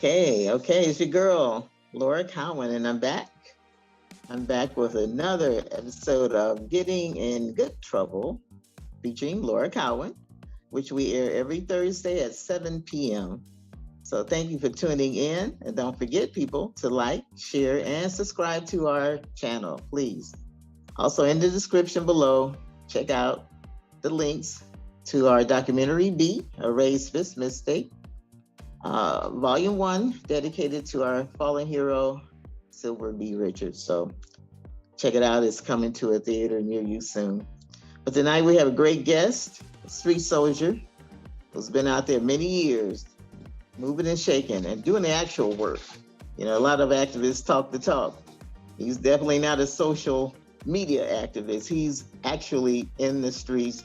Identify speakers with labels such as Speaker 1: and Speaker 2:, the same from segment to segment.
Speaker 1: Okay, it's your girl, Laura Cowan, and I'm back. I'm back with another episode of Getting in Good Trouble, featuring Laura Cowan, which we air every Thursday at 7 p.m. So thank you for tuning in. And don't forget, people, to like, share, and subscribe to our channel, please. Also, in the description below, check out the links to our documentary B, A Raised Fist Mistake, Volume 1, dedicated to our fallen hero, Silver B. Richards. So check it out. It's coming to a theater near you soon. But tonight we have a great guest, a street soldier who's been out there many years, moving and shaking and doing the actual work. You know, a lot of activists talk the talk. He's definitely not a social media activist. He's actually in the streets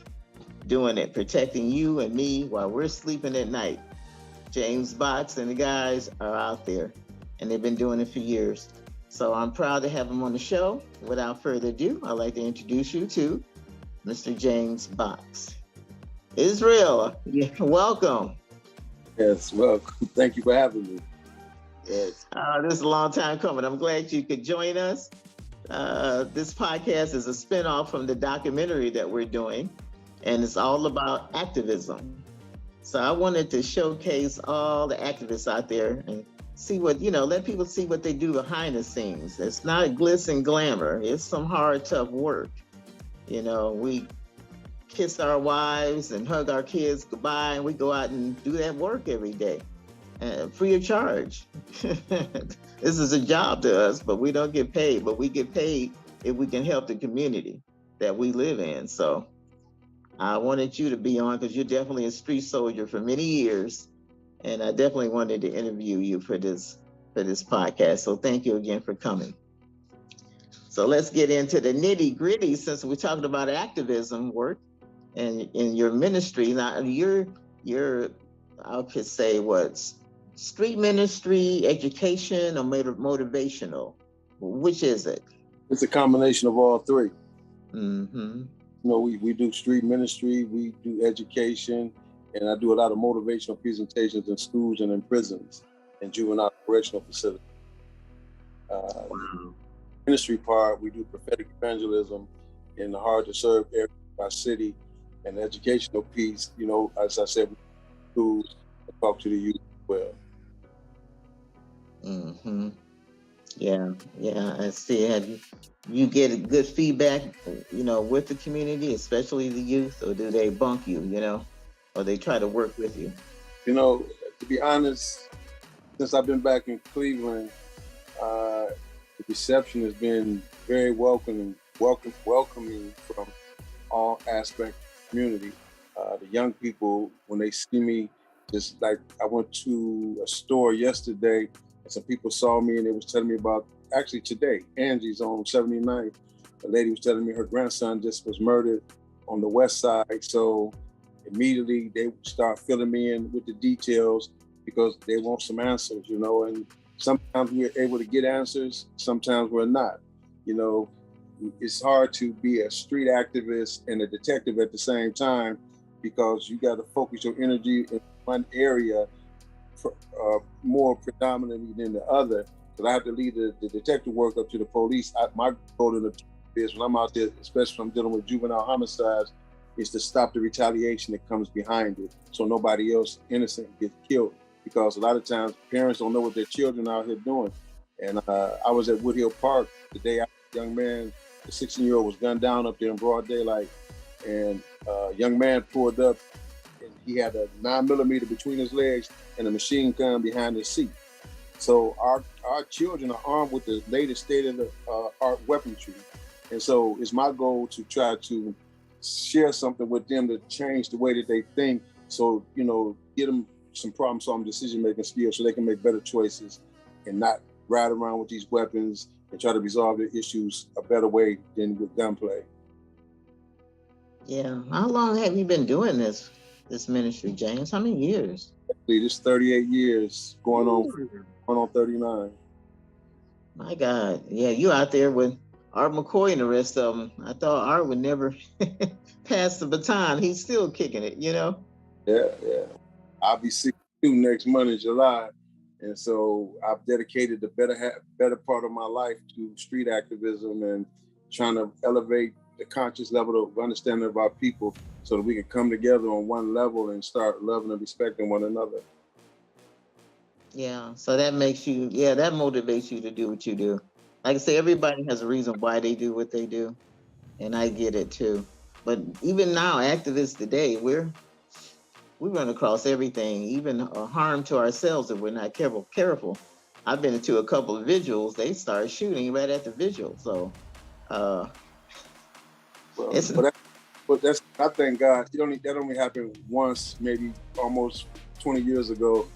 Speaker 1: doing it, protecting you and me while we're sleeping at night. James Box and the guys are out there, and they've been doing it for years. So I'm proud to have him on the show. Without further ado, I'd like to introduce you to Mr. James Box. Israel, welcome.
Speaker 2: Yes, welcome. Thank you for having me.
Speaker 1: Yes. This is a long time coming. I'm glad you could join us. This podcast is a spinoff from the documentary that we're doing, and it's all about activism. So I wanted to showcase all the activists out there and see what, let people see what they do behind the scenes. It's not glitz and glamour. It's some hard, tough work. We kiss our wives and hug our kids goodbye, and we go out and do that work every day, free of charge. This is a job to us, but we don't get paid. But we get paid if we can help the community that we live in. So I wanted you to be on because you're definitely a street soldier for many years, and I definitely wanted to interview you for this podcast. So thank you again for coming. So let's get into the nitty gritty since we're talking about activism work and in your ministry. Now you're I could say what, street ministry, education, or motivational? Which is it?
Speaker 2: It's a combination of all three.
Speaker 1: Mm-hmm.
Speaker 2: We do street ministry, we do education, and I do a lot of motivational presentations in schools and in prisons and juvenile correctional facilities.
Speaker 1: Wow.
Speaker 2: Ministry part, we do prophetic evangelism in the hard to serve area of our city, and the educational piece, as I said, we do schools and talk to the youth as well.
Speaker 1: Mm-hmm. Yeah, I see. You get good feedback, with the community, especially the youth, or do they bunk you, or they try to work with you?
Speaker 2: To be honest, since I've been back in Cleveland, the reception has been very welcoming from all aspects of the community. The young people, when they see me, just like I went to a store yesterday, and some people saw me and they was telling me about, actually today, Angie's on 79th. The lady was telling me her grandson just was murdered on the west side. So immediately they start filling me in with the details because they want some answers, and sometimes we're able to get answers, sometimes we're not. It's hard to be a street activist and a detective at the same time because you got to focus your energy in one area more predominantly than the other. Because I have to lead the detective work up to the police. My goal in the is when I'm out there, especially when I'm dealing with juvenile homicides, is to stop the retaliation that comes behind it, so nobody else innocent gets killed. Because a lot of times parents don't know what their children are out here doing. And I was at Woodhill Park the day after a young man, the 16-year-old, was gunned down up there in broad daylight, and a young man pulled up, and he had a 9mm between his legs and a machine gun behind his seat. So our children are armed with the latest state-of-the-art weaponry. And so it's my goal to try to share something with them to change the way that they think. So, get them some problem-solving decision-making skills so they can make better choices and not ride around with these weapons and try to resolve their issues a better way than with gunplay.
Speaker 1: Yeah. How long have you been doing this ministry, James? How many years?
Speaker 2: Actually, this 38 years, going on 39.
Speaker 1: My God. Yeah, you out there with Art McCoy and the rest of them. I thought Art would never pass the baton. He's still kicking it,
Speaker 2: Yeah. I'll be 62 next month in July. And so I've dedicated the better part of my life to street activism and trying to elevate the conscious level of understanding of our people so that we can come together on one level and start loving and respecting one another.
Speaker 1: Yeah, so that makes you, yeah, that motivates you to do what you do. Like I say, everybody has a reason why they do what they do, and I get it too. But even now, activists today, we run across everything, even harm to ourselves if we're not careful. I've been to a couple of vigils; they start shooting right at the vigil. So, it's
Speaker 2: but that's I thank God. That only happened once, maybe almost 20 years ago.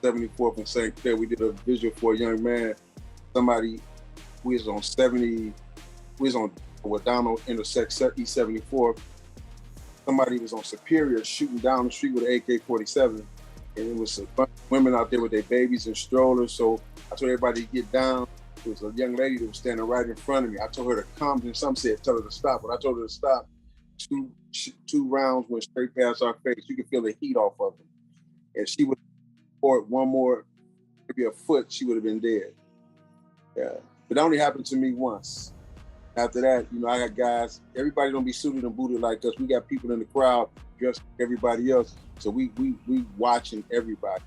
Speaker 2: 74th and St. Clair, we did a vigil for a young man. Somebody, we was on 70, we was on Wadano intersect East 74th. Somebody was on Superior shooting down the street with an AK-47. And it was a bunch of women out there with their babies and strollers. So I told everybody to get down. There was a young lady that was standing right in front of me. I told her to come, and some said tell her to stop. But I told her to stop. Two rounds went straight past our face. You could feel the heat off of them. And she would pour one more, maybe a foot, she would have been dead. Yeah. But it only happened to me once. After that, I got guys, everybody don't be suited and booted like us. We got people in the crowd dressed like everybody else. So we watching everybody.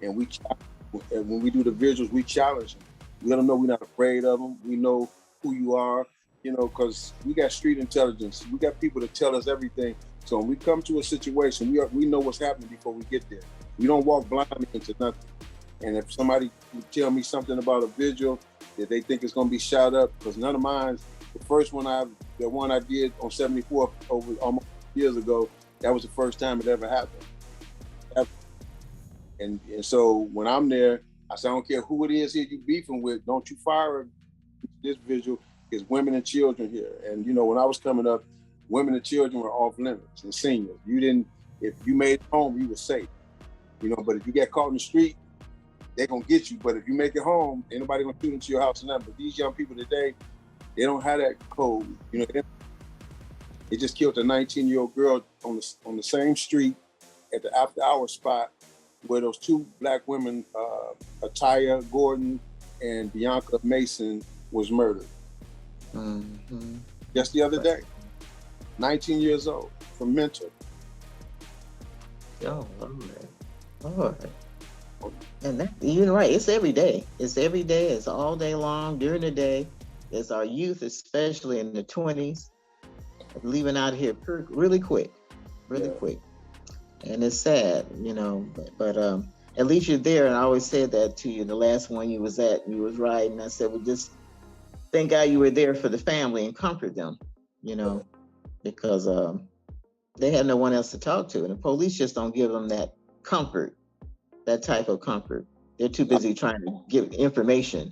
Speaker 2: And when we do the visuals, we challenge them. We let them know we're not afraid of them. We know who you are, because we got street intelligence. We got people that tell us everything. So when we come to a situation, we know what's happening before we get there. We don't walk blindly into nothing. And if somebody can tell me something about a vigil that they think is going to be shot up, because none of mine, the one I did on 74th over almost years ago, that was the first time it ever happened. And so when I'm there, I say, I don't care who it is here you beefing with, don't you fire this vigil. There's women and children here. And when I was coming up, women and children were off limits and seniors. If you made it home, you were safe. But if you get caught in the street, they're gonna get you. But if you make it home, ain't nobody gonna shoot into your house or nothing. But these young people today, they don't have that code. They just killed a 19-year-old girl on the same street at the after hour spot where those two black women, Ataya Gordon and Bianca Mason, was murdered. Mm-hmm. Just the other day. 19 years old from Mentor.
Speaker 1: Oh, Lord. And you're right, it's every day. It's every day, it's all day long, during the day. It's our youth, especially in the 20s, leaving out here really quick. And it's sad, but at least you're there. And I always said that to you, the last one you was at, you was right. And I said, well, just thank God you were there for the family and comfort them, because they had no one else to talk to. And the police just don't give them that comfort, that type of comfort. They're too busy trying to give information.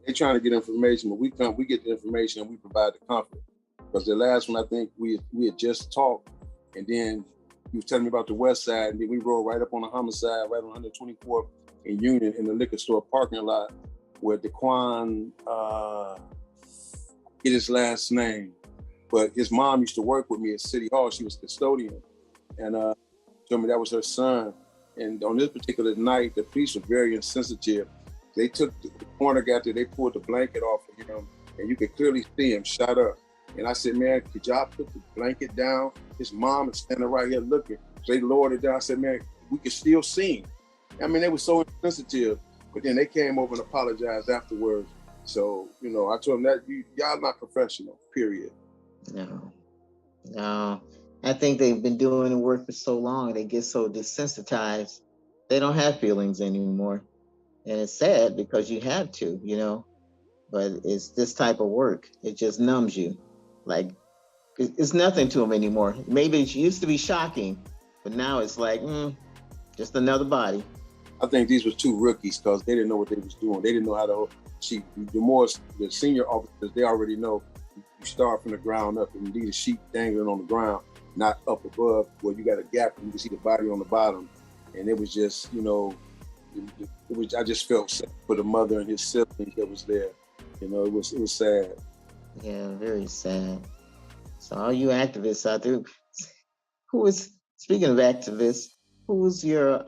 Speaker 2: They're trying to get information, but we get the information and we provide the comfort. Because the last one, I think we had just talked, and then he was telling me about the west side, and then we rolled right up on the homicide, right on 124th in Union in the liquor store parking lot where Daquan, get his last name, but his mom used to work with me at City Hall. She was custodian, and told me that was her son. And on this particular night, the police were very insensitive. They took the corner guy there, they pulled the blanket off of him, and you could clearly see him shot up. And I said, man, could y'all put the blanket down? His mom is standing right here looking. So they lowered it down. I said, man, we could still see him. I mean, they were so insensitive, but then they came over and apologized afterwards. So, I told them that y'all not professional, period.
Speaker 1: No. I think they've been doing the work for so long, they get so desensitized. They don't have feelings anymore. And it's sad because you have to, but it's this type of work. It just numbs you. Like, it's nothing to them anymore. Maybe it used to be shocking, but now it's like, just another body.
Speaker 2: I think these were two rookies because they didn't know what they was doing. They didn't know how to the senior officers, they already know you start from the ground up and you need a sheet dangling on the ground, not up above where you got a gap and you can see the body on the bottom. And it was just, I just felt sad for the mother and his siblings that was there. It was sad.
Speaker 1: Yeah, very sad. So all you activists out there, speaking of activists, who's your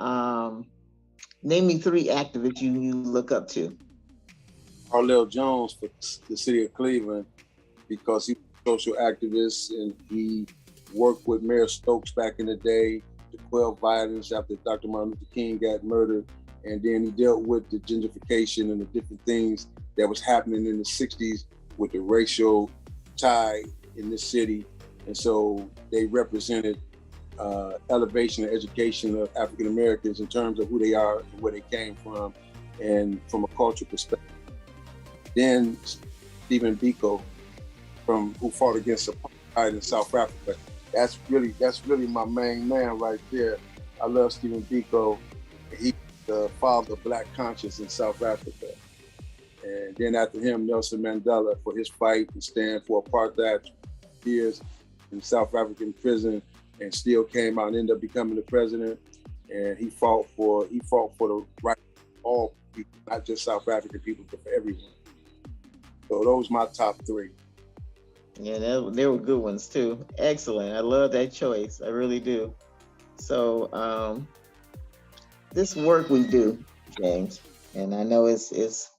Speaker 1: Name me 3 activists you look up to.
Speaker 2: Arlell Jones for the city of Cleveland, because he was a social activist and he worked with Mayor Stokes back in the day to quell violence after Dr. Martin Luther King got murdered. And then he dealt with the gentrification and the different things that was happening in the 60s with the racial tie in this city. And so they represented elevation and education of African Americans in terms of who they are and where they came from, and from a cultural perspective. Then Stephen Biko, who fought against apartheid in South Africa. That's really my main man right there. I love Stephen Biko. He's the father of Black conscience in South Africa. And then after him, Nelson Mandela, for his fight and stand for apartheid years in South African prison, and still came out and ended up becoming the president. And he fought for the right of all people, not just South African people, but for everyone. So those are my top 3.
Speaker 1: Yeah, they were good ones too. Excellent. I love that choice. I really do. So this work we do, James, and I know it's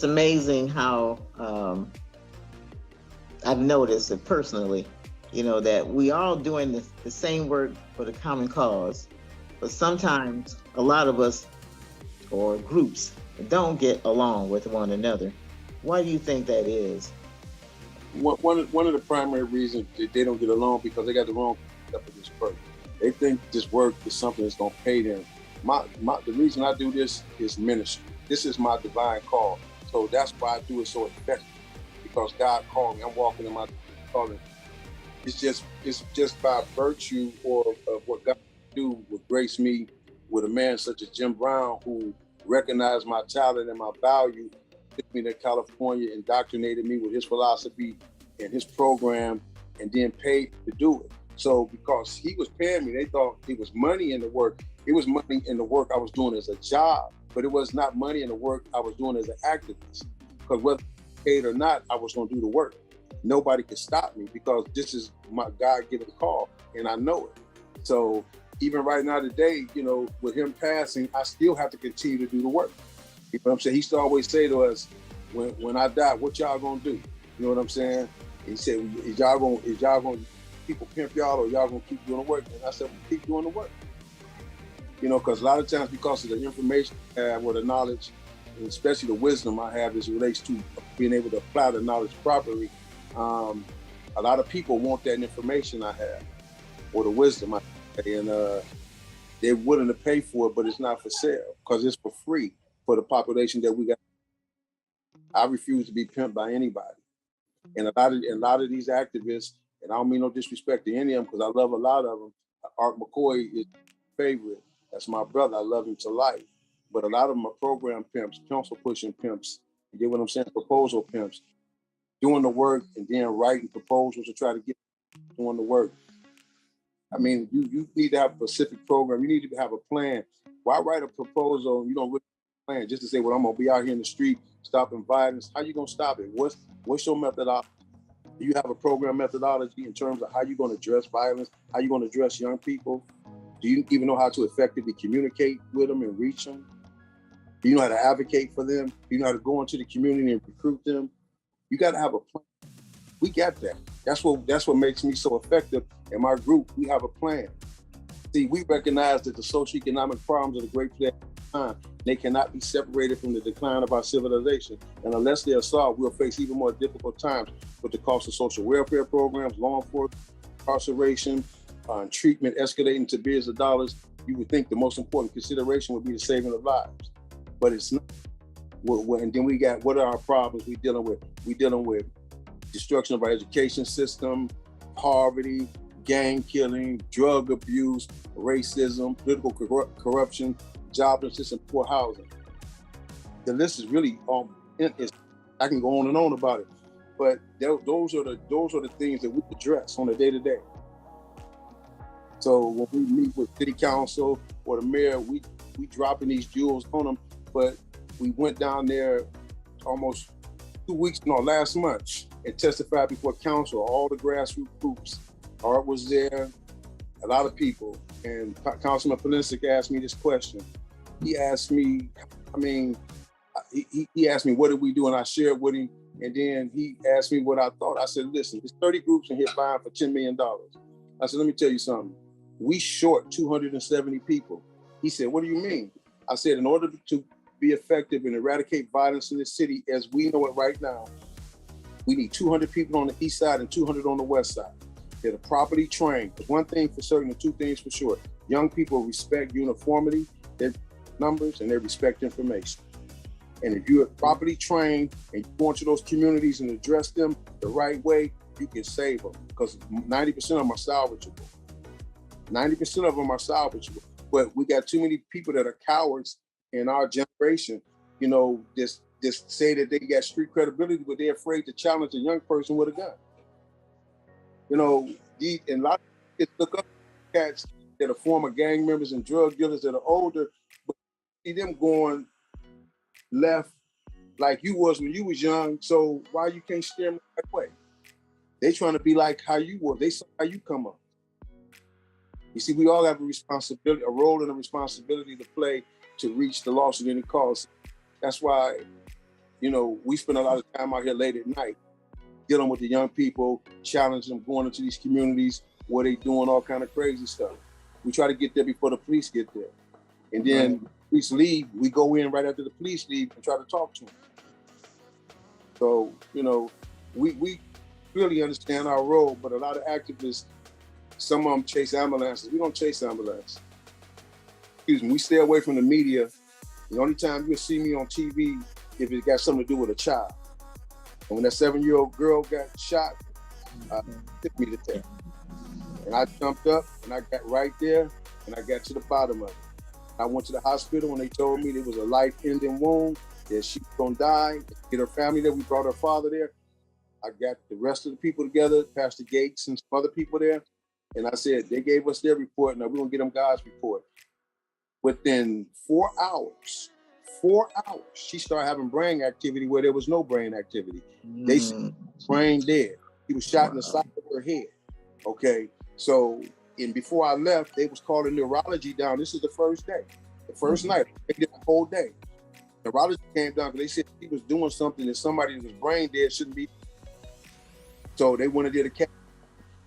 Speaker 1: amazing how I've noticed it personally, that we all doing the same work for the common cause, but sometimes a lot of us or groups don't get along with one another. Why do you think that is?
Speaker 2: One of the primary reasons that they don't get along, because they got the wrong concept of this work. They think this work is something that's going to pay them. The reason I do this is ministry. This is my divine call. So that's why I do it so effectively, because God called me. I'm walking in my calling. It's just by virtue of what God do would grace me with a man such as Jim Brown, who recognized my talent and my value, took me to California, indoctrinated me with his philosophy and his program, and then paid to do it. So because he was paying me, they thought it was money in the work. It was money in the work I was doing as a job, but it was not money in the work I was doing as an activist. Because whether paid or not, I was going to do the work. Nobody could stop me, because this is my God-given call, and I know it. So even right now today, with him passing, I still have to continue to do the work. You know what I'm saying? He used to always say to us, when I die, what y'all gonna do? You know what I'm saying? He said, is y'all gonna people pimp y'all, or y'all gonna keep doing the work? And I said, we'll keep doing the work. Because a lot of times, because of the information I have, or the knowledge, and especially the wisdom I have as it relates to being able to apply the knowledge properly, a lot of people want that information I have, or the wisdom I have, and they're willing to pay for it, but it's not for sale, because it's for free for the population that we got. I refuse to be pimped by anybody. And a lot of these activists, and I don't mean no disrespect to any of them, because I love a lot of them. Art McCoy is my favorite. That's my brother. I love him to life. But a lot of them are program pimps, pencil pushing pimps. You get what I'm saying? Proposal pimps. Doing the work and then writing proposals to try to get doing the work. I mean, you need to have a specific program. You need to have a plan. Why write a proposal and you don't really plan, just to say, well, I'm going to be out here in the street stopping violence? How you going to stop it? What's your methodology? Do you have a program methodology in terms of how you're going to address violence? How you going to address young people? Do you even know how to effectively communicate with them and reach them? Do you know how to advocate for them? Do you know how to go into the community and recruit them? You got to have a plan. We got that. That's what makes me so effective. In my group, we have a plan. See, we recognize that the socioeconomic problems of the Great Plague time, they cannot be separated from the decline of our civilization. And unless they are solved, we'll face even more difficult times with the cost of social welfare programs, law enforcement, incarceration, treatment escalating to billions of dollars. You would think the most important consideration would be the saving of lives, but it's not. And then we got, what are our problems we dealing with? We dealing with destruction of our education system, poverty, gang killing, drug abuse, racism, political corruption, joblessness, and poor housing. The list is really I can go on and on about it, but those are the things that we address on a day-to-day. So when we meet with city council or the mayor, we dropping these jewels on them. But we went down there almost last month and testified before council, all the grassroots groups. Art was there, a lot of people. And Councilman Polisic asked me this question. he asked me, he asked me, what did we do? And I shared with him. And then he asked me what I thought. I said, listen, there's 30 groups in here buying for $10 million. I said, let me tell you something. We short 270 people. He said, what do you mean? I said, in order to be effective and eradicate violence in the city as we know it right now, we need 200 people on the east side and 200 on the west side. They're properly trained. There's one thing for certain and two things for sure. Young people respect uniformity, their numbers, and they respect information. And if you're properly trained and you go into those communities and address them the right way, you can save them, because 90% of them are salvageable. 90% of them are salvageable. But we got too many people that are cowards in our generation, you know, just say that they got street credibility, but they're afraid to challenge a young person with a gun. You know, and a lot of kids look up cats that are former gang members and drug dealers that are older, but see them going left like you was when you was young, so why you can't steer them that way? They trying to be like how you were. They saw how you come up. You see, we all have a responsibility, a role and a responsibility to play to reach the lost at any cost. That's why, you know, we spend a lot of time out here late at night dealing with the young people, challenging them, going into these communities where they doing all kind of crazy stuff. We try to get there before the police get there. And then police leave, we go in right after the police leave and try to talk to them. So, you know, we really understand our role, but a lot of activists, some of them chase ambulances. We don't chase ambulances. Excuse me, we stay away from the media. The only time you'll see me on TV if it got something to do with a child. And when that 7-year-old girl got shot, took me to there. And I jumped up and I got right there and I got to the bottom of it. I went to the hospital and they told me there was a life-ending wound, that she was gonna die. Get her family there, we brought her father there. I got the rest of the people together, Pastor Gates and some other people there. And I said, they gave us their report, now we're gonna get them God's report. Within 4 hours, she started having brain activity where there was no brain activity. They said brain dead. He was shot in the side of her head. Okay, so, and before I left, they was calling neurology down. This is the first day, the first night. They did the whole day. Neurology came down because they said he was doing something that somebody who was brain dead shouldn't be. So they went and did a CAT.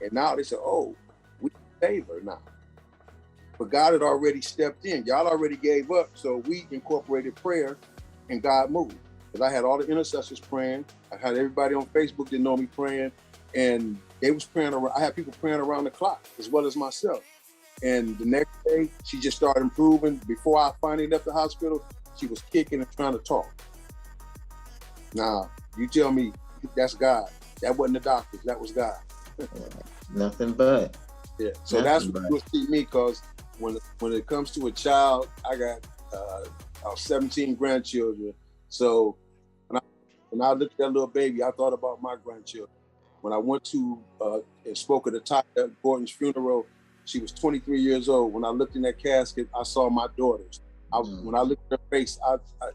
Speaker 2: And now they said, oh, we can save her now. But God had already stepped in. Y'all already gave up. So we incorporated prayer and God moved. Because I had all the intercessors praying. I had everybody on Facebook that know me praying. And they was praying around. I had people praying around the clock as well as myself. And the next day, she just started improving. Before I finally left the hospital, she was kicking and trying to talk. Now, you tell me that's God. That wasn't the doctors. That was God.
Speaker 1: Nothing but.
Speaker 2: Yeah. So that's what you'll see me, because when it comes to a child, I got 17 grandchildren. So when I looked at that little baby, I thought about my grandchildren. When I went to and spoke at the Tyler Gordon's funeral, she was 23 years old. When I looked in that casket, I saw my daughters. When I looked at her face,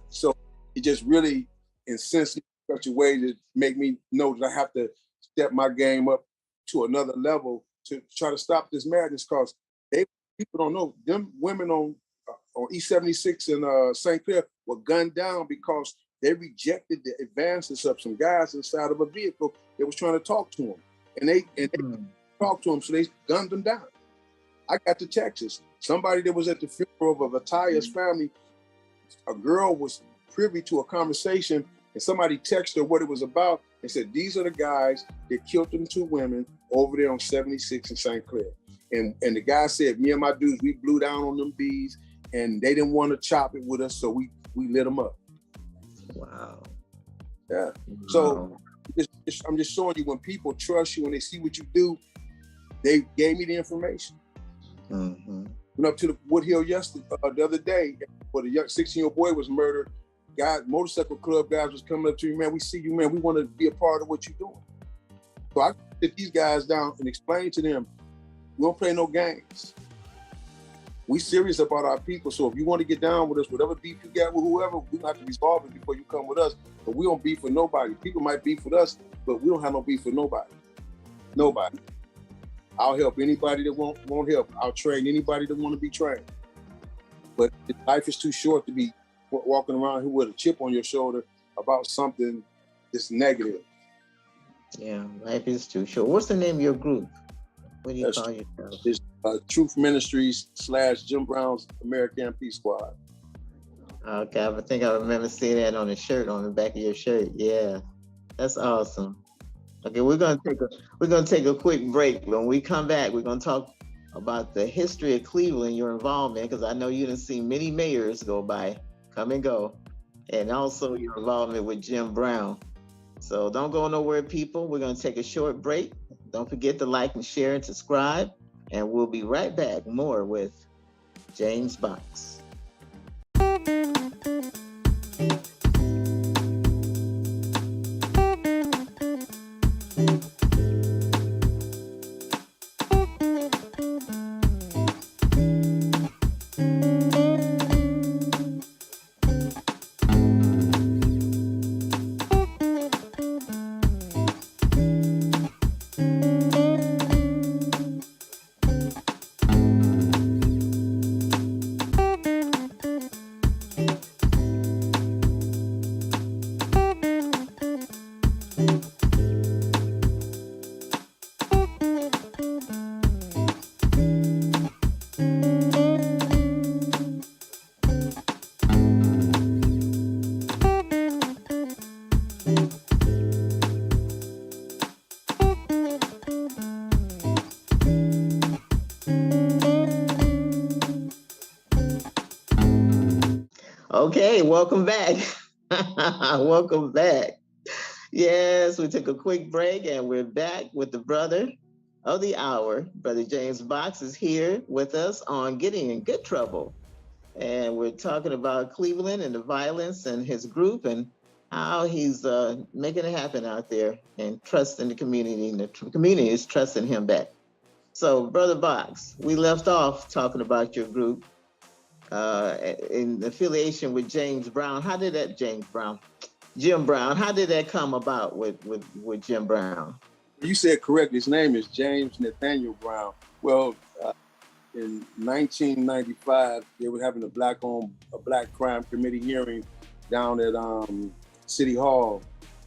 Speaker 2: so it just really incensed me in such a way to make me know that I have to step my game up to another level to try to stop this madness. Because people don't know, them women on East 76 in St. Clair were gunned down because they rejected the advances of some guys inside of a vehicle that was trying to talk to them. And they talked to them, so they gunned them down. I got to Texas. Somebody that was at the funeral of Ataya's family, a girl was privy to a conversation, and somebody texted her what it was about and said, these are the guys that killed them 2 women over there on 76 in St. Clair. And the guy said, me and my dudes, we blew down on them bees, and they didn't want to chop it with us, so we lit them up.
Speaker 1: Wow.
Speaker 2: Yeah. Wow. So I'm just showing you, when people trust you, when they see what you do, they gave me the information. Went up to the Wood Hill the other day, where the young 16-year-old boy was murdered. Motorcycle club guys was coming up to me, man, we see you, man, we want to be a part of what you're doing. So I sit these guys down and explain to them, we don't play no games. We serious about our people. So if you want to get down with us, whatever beef you got with whoever, we have to resolve it before you come with us. But we don't beef with nobody. People might beef with us, but we don't have no beef with nobody. Nobody. I'll help anybody that won't help. I'll train anybody that want to be trained. But life is too short to be walking around here with a chip on your shoulder about something that's negative.
Speaker 1: Yeah, life is too short. What's the name of your group? What do you
Speaker 2: That's
Speaker 1: call yourself?
Speaker 2: It's Truth Ministries / Jim Brown's American Peace Squad.
Speaker 1: Okay, I think I remember seeing that on the shirt, on the back of your shirt. Yeah, that's awesome. Okay, we're gonna take a quick break. When we come back, we're gonna talk about the history of Cleveland, your involvement, because I know you done seen many mayors go by, come and go, and also your involvement with Jim Brown. So don't go nowhere, people. We're gonna take a short break. Don't forget to like and share and subscribe, and we'll be right back more with James Box. Okay, welcome back. Welcome back. Yes, we took a quick break and we're back with the brother of the hour. Brother James Box is here with us on Getting in Good Trouble. And we're talking about Cleveland and the violence and his group and how he's making it happen out there and trusting the community, and the community is trusting him back. So, Brother Box, we left off talking about your group in affiliation with James Brown. How did that, Jim Brown, how did that come about with Jim Brown?
Speaker 2: You said correct. His name is James Nathaniel Brown. Well, in 1995, they were having a black crime committee hearing down at City Hall,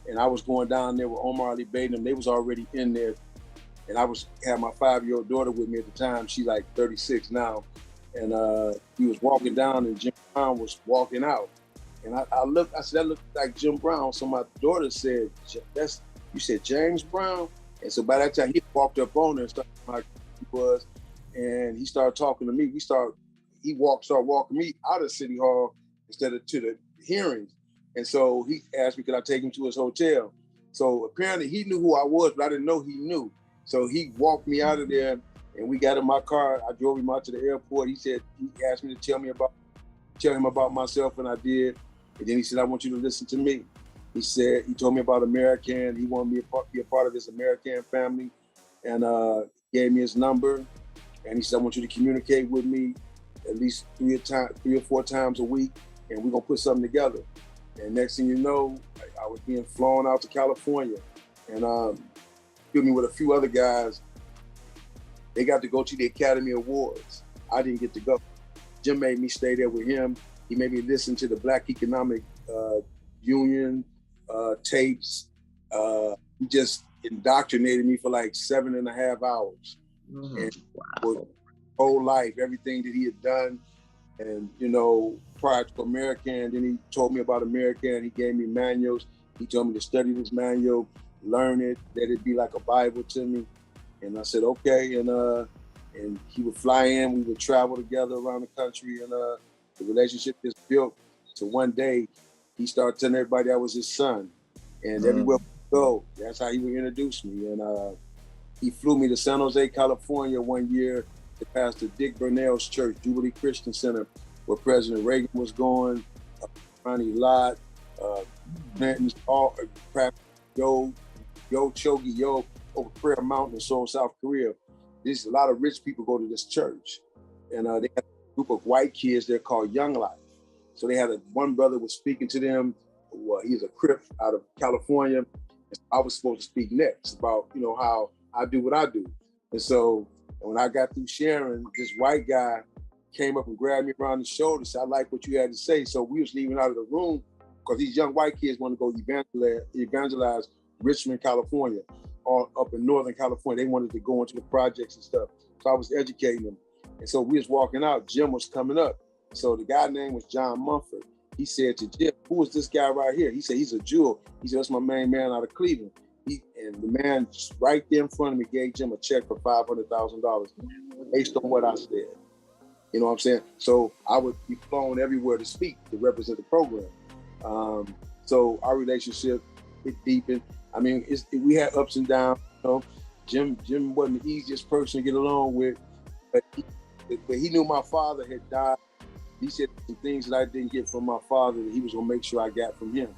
Speaker 2: and I was going down there with Omar Ali Baden. They was already in there, and I had my 5-year-old daughter with me at the time. She's like 36 now, and he was walking down, and Jim Brown was walking out, and I said, that looked like Jim Brown. So my daughter said, you said James Brown? And so by that time, he walked up on her and started like he was. And he started talking to me. He started walking me out of City Hall instead of to the hearings. And so he asked me, could I take him to his hotel? So apparently he knew who I was, but I didn't know he knew. So he walked me out of there and we got in my car. I drove him out to the airport. He asked me to tell him about myself, and I did. And then he said, I want you to listen to me. He told me about American. He wanted me to be a part of this American family, and gave me his number. And he said, I want you to communicate with me at least 3 or 4 times a week, and we're gonna put something together. And next thing you know, I was being flown out to California, and me with a few other guys. They got to go to the Academy Awards. I didn't get to go. Jim made me stay there with him. He made me listen to the Black Economic Union tapes. He just indoctrinated me for like 7.5 hours. Mm-hmm. And wow. Whole life, everything that he had done. And, prior to American, then he told me about American. He gave me manuals. He told me to study this manual, learn it, let it be like a Bible to me. And I said, okay. And he would fly in, we would travel together around the country, and the relationship just built. So one day he started telling everybody I was his son. And everywhere we go, that's how he would introduce me. And he flew me to San Jose, California one year to Pastor Dick Burnell's church, Jubilee Christian Center, where President Reagan was going, Ronnie Lott, Clinton's, Yo Chogi, Yo, over Prayer Mountain in Seoul, South Korea. There's a lot of rich people go to this church. And they had a group of white kids there called Young Life. So they had one brother was speaking to them. He's a Crip out of California. I was supposed to speak next about, how I do what I do. And so when I got through sharing, this white guy came up and grabbed me around the shoulder and said, I like what you had to say. So we was leaving out of the room because these young white kids want to go evangelize Richmond, California, or up in Northern California. They wanted to go into the projects and stuff. So I was educating them. And so we was walking out, Jim was coming up. So the guy's name was John Mumford. He said to Jim, who is this guy right here? He said, he's a jewel. He said, that's my main man out of Cleveland. And the man just right there in front of me gave Jim a check for $500,000 based on what I said. You know what I'm saying? So I would be flown everywhere to speak to represent the program. So our relationship, it deepened. I mean, we had ups and downs. You know, Jim wasn't the easiest person to get along with, but he knew my father had died. He said some things that I didn't get from my father that he was gonna make sure I got from him.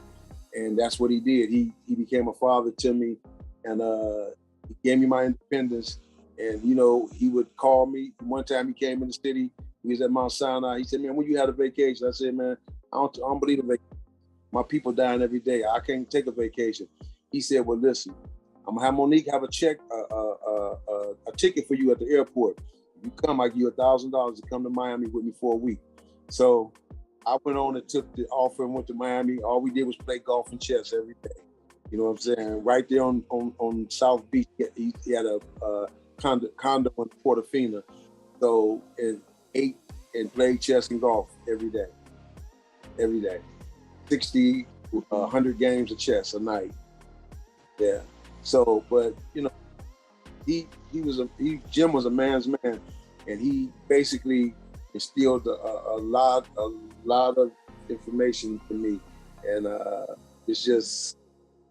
Speaker 2: And that's what he did. He became a father to me, and he gave me my independence. And you know, he would call me. One time he came in the city. He was at Mount Sinai. He said, "Man, when you had a vacation?" I said, "Man, I don't believe a vacation. My people dying every day. I can't take a vacation." He said, "Well, listen, I'm gonna have Monique have a ticket for you at the airport. If you come, I give you $1,000 to come to Miami with me for a week." So I went on and took the offer and went to Miami. All we did was play golf and chess every day. You know what I'm saying? Right there on South Beach, he had a condo in Portofino. So and ate and played chess and golf every day. 60, 100 games of chess a night. Yeah. So, but you know, Jim was a man's man, and he basically instilled a lot of information to me. And it's just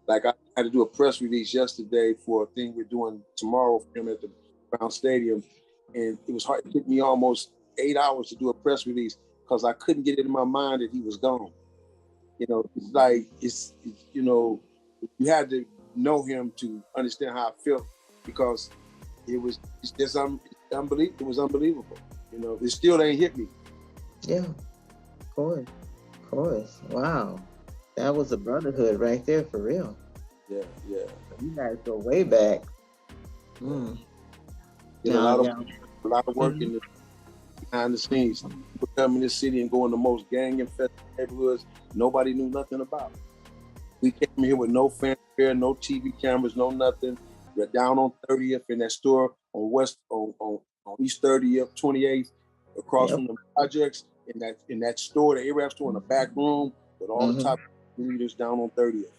Speaker 2: like I had to do a press release yesterday for a thing we're doing tomorrow for him at the Brown Stadium. And it was hard. It took me almost 8 hours to do a press release because I couldn't get it in my mind that he was gone. You know, it's like, you know, you had to know him to understand how I felt, because it's just unbelievable. It was unbelievable. You know, it still ain't hit me.
Speaker 1: Yeah, of course. Wow. That was a brotherhood right there, for real.
Speaker 2: Yeah.
Speaker 1: You guys go way back.
Speaker 2: You know, a lot of work in behind the scenes. People come in this city and go in the most gang-infested neighborhoods nobody knew nothing about. We came here with no fanfare, no TV cameras, no nothing. We're down on 30th in that store on East 30th, 28th, across from the projects, in that store, the Arab store in the back room with all the top leaders down on 30th.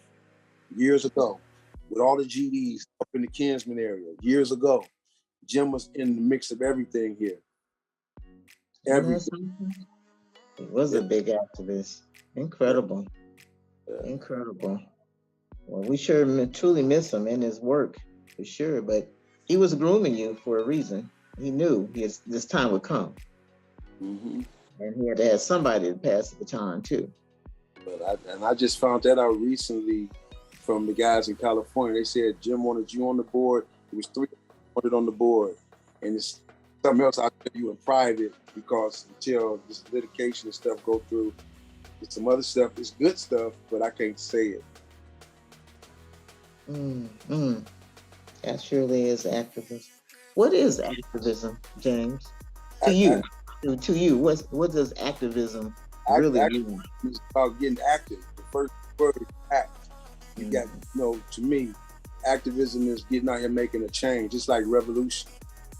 Speaker 2: Years ago, with all the GDs up in the Kinsman area, years ago. Jim was in the mix of everything here. Everything.
Speaker 1: He was a big activist. Incredible. Incredible. Well, we sure truly miss him and his work, for sure. But he was grooming you for a reason. He knew this time would come. And he had to have somebody to pass the baton too.
Speaker 2: But I just found that out recently from the guys in California. They said Jim wanted you on the board. It was 3 wanted on the board, and it's something else I'll tell you in private, because until this litigation and stuff go through, it's some other stuff. It's good stuff, but I can't say it.
Speaker 1: That surely is activism. What is activism, James? To you, what does activism really mean?
Speaker 2: It's about getting active. The first word is act. You got, to me, activism is getting out here making a change. It's like revolution.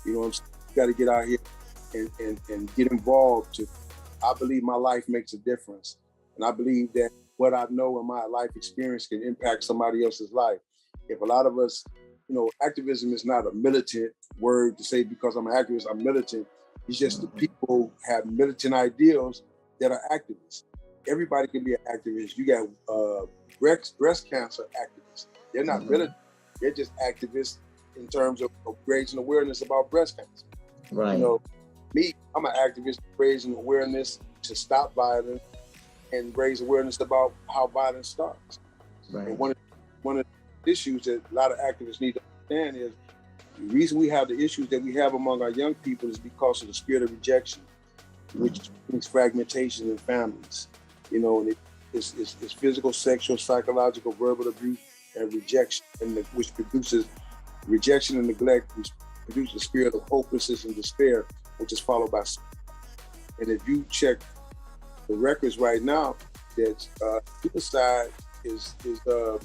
Speaker 2: You know what I'm saying? You got to get out here and get involved. I believe my life makes a difference. And I believe that what I know in my life experience can impact somebody else's life. If a lot of us, activism is not a militant word to say because I'm an activist, I'm militant. It's just the people have militant ideals that are activists. Everybody can be an activist. You got breast cancer activists. They're not militant. They're just activists in terms of raising awareness about breast cancer.
Speaker 1: Right.
Speaker 2: Me, I'm an activist raising awareness to stop violence and raise awareness about how violence starts.
Speaker 1: Right.
Speaker 2: And one of the issues that a lot of activists need to understand is the reason we have the issues that we have among our young people is because of the spirit of rejection, which brings fragmentation in families. And it's physical, sexual, psychological, verbal abuse, and rejection, which produces rejection and neglect, which produces a spirit of hopelessness and despair, which is followed by suicide. And if you check the records right now, that suicide is the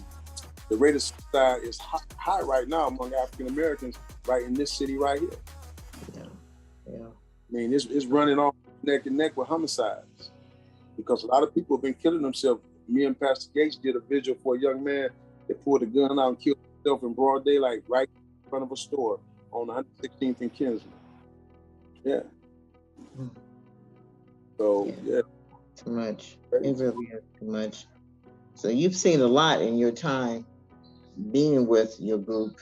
Speaker 2: rate of suicide is high right now among African Americans, right in this city right here.
Speaker 1: Yeah. Yeah.
Speaker 2: I mean, it's running off neck and neck with homicides because a lot of people have been killing themselves. Me and Pastor Gates did a vigil for a young man that pulled a gun out and killed himself in broad daylight right in front of a store on 116th and Kinsley. Yeah. So, yeah.
Speaker 1: Too much. It really is too much. So you've seen a lot in your time being with your group.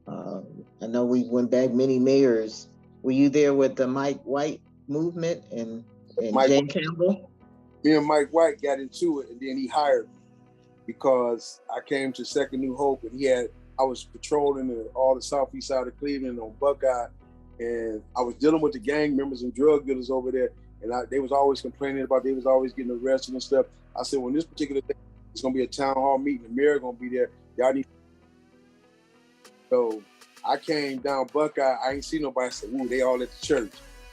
Speaker 1: I know we went back many mayors. Were you there with the Mike White movement and Jane Campbell?
Speaker 2: Me and Mike White got into it, and then he hired me because I came to Second New Hope, and I was patrolling all the southeast side of Cleveland on Buckeye, and I was dealing with the gang members and drug dealers over there, and they was always complaining about they was always getting arrested and stuff. I said, well, this particular thing, it's gonna be a town hall meeting, the mayor gonna be there. Y'all need. So I came down Buckeye, I ain't see nobody. I said, ooh, they all at the church.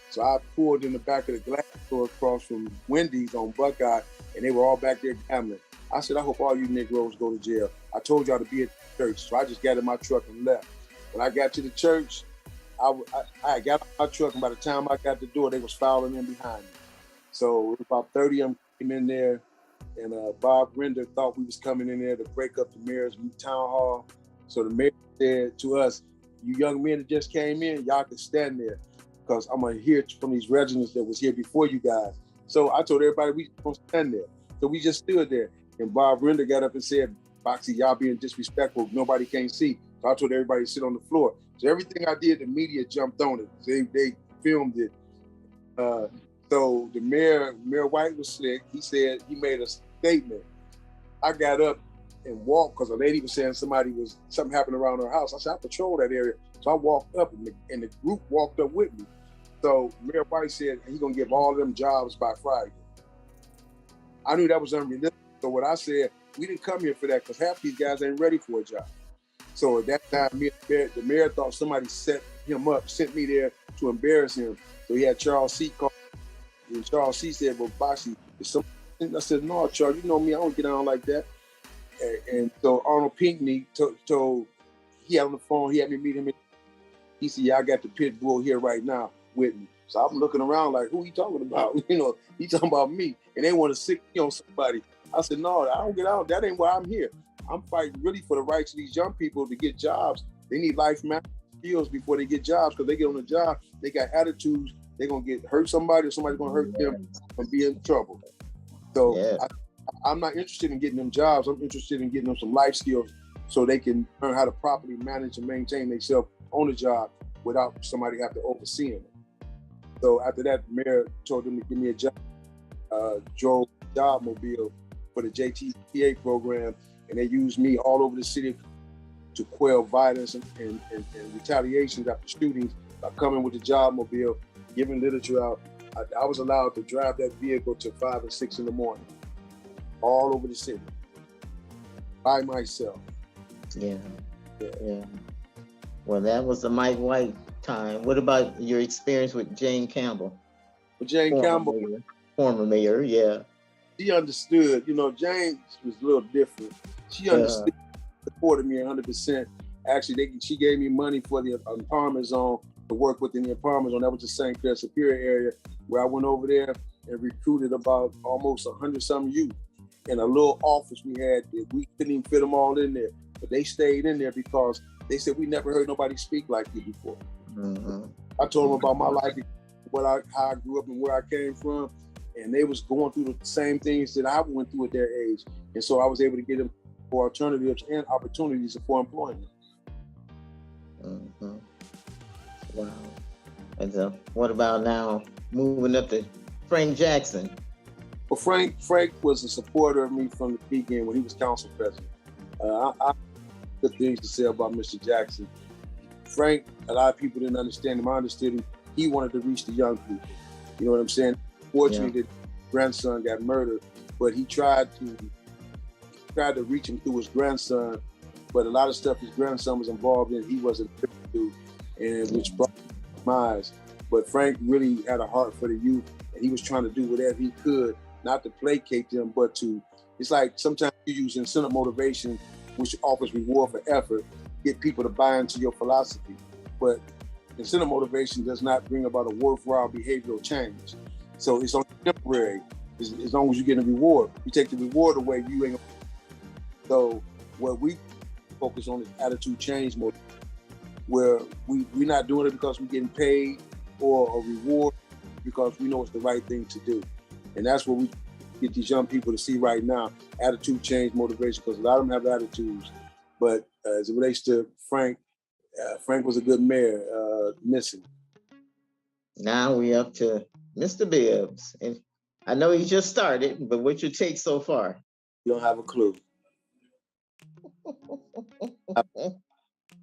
Speaker 2: So I pulled in the back of the glass store across from Wendy's on Buckeye, and they were all back there gambling. I said, I hope all you Negroes go to jail. I told y'all to be at the church. So I just got in my truck and left. When I got to the church, I got out my truck, and by the time I got to the door, they was filing in behind me. So it was about 30 of them came in there, and Bob Render thought we was coming in there to break up the mayor's town hall. So the mayor said to us, you young men that just came in, y'all can stand there because I'm gonna hear from these residents that was here before you guys. So I told everybody we gonna stand there. So we just stood there. And Bob Render got up and said, Boxy, y'all being disrespectful, nobody can see. So I told everybody to sit on the floor. So everything I did, the media jumped on it. They filmed it. So the mayor White was slick. He said, he made a statement. I got up and walked because a lady was saying something happened around her house. I said, I patrol that area. So I walked up and the group walked up with me. So Mayor White said he's gonna give all of them jobs by Friday. I knew that was unrealistic. So what I said, we didn't come here for that because half these guys ain't ready for a job. So at that time, the mayor thought somebody set him up, sent me there to embarrass him. So he had Charles C. call, and Charles C. said, well, Boxy, is something? I said, no, Charles, you know me, I don't get on like that. And so Arnold Pinckney told, he had on the phone, he had me meet him. He said, yeah, I got the pit bull here right now with me. So I'm looking around like, who he talking about? You know, he talking about me. And they want to sick me on somebody. I said, no, I don't get out. That ain't why I'm here. I'm fighting really for the rights of these young people to get jobs. They need life management skills before they get jobs, because they get on the job, they got attitudes, they're going to hurt somebody or somebody's going to hurt them and be in trouble. So I'm not interested in getting them jobs. I'm interested in getting them some life skills so they can learn how to properly manage and maintain themselves on the job without somebody have to oversee them. So after that, the mayor told them to give me a job, drove a job mobile for the JTPA program, and they used me all over the city to quell violence and retaliations after shootings by coming with the job mobile, giving literature out. I was allowed to drive that vehicle till 5 or 6 in the morning, all over the city, by myself.
Speaker 1: Yeah. Well, that was the Mike White time. What about your experience with Jane Campbell?
Speaker 2: With Jane Campbell,
Speaker 1: former mayor, yeah.
Speaker 2: She understood. You know, Jane was a little different. She understood, supported me 100%. Actually, she gave me money for the empowerment zone to work within the empowerment zone. That was the St. Clair Superior area, where I went over there and recruited about almost 100-some youth in a little office we had. We couldn't even fit them all in there, but they stayed in there because they said, we never heard nobody speak like you before. Mm-hmm. I told them about my life, how I grew up and where I came from, and they was going through the same things that I went through at their age. And so I was able to get them for alternatives and opportunities for employment.
Speaker 1: Mm-hmm. Wow. And so what about now moving up to Frank Jackson?
Speaker 2: Well, Frank was a supporter of me from the beginning when he was council president. I good things to say about Mr. Jackson. Frank, a lot of people didn't understand him. I understood him. He wanted to reach the young people. You know what I'm saying? Fortunately, his grandson got murdered, but he tried to reach him through his grandson. But a lot of stuff his grandson was involved in, he wasn't privy to, and which brought him to my eyes. But Frank really had a heart for the youth, And he was trying to do whatever he could, not to placate them, but to, it's like sometimes you use incentive motivation, which offers reward for effort, get people to buy into your philosophy. But incentive motivation does not bring about a worthwhile behavioral change. So it's only temporary, as long as you get a reward. You take the reward away, you ain't. So what we focus on is attitude change motivation, where we're not doing it because we're getting paid or a reward, because we know it's the right thing to do. And that's what we get these young people to see right now, attitude change motivation, because a lot of them have attitudes. But as it relates to Frank, Frank was a good mayor, missing.
Speaker 1: Now we up to Mr. Bibbs. And I know he just started, but what's your take so far?
Speaker 2: You don't have a clue.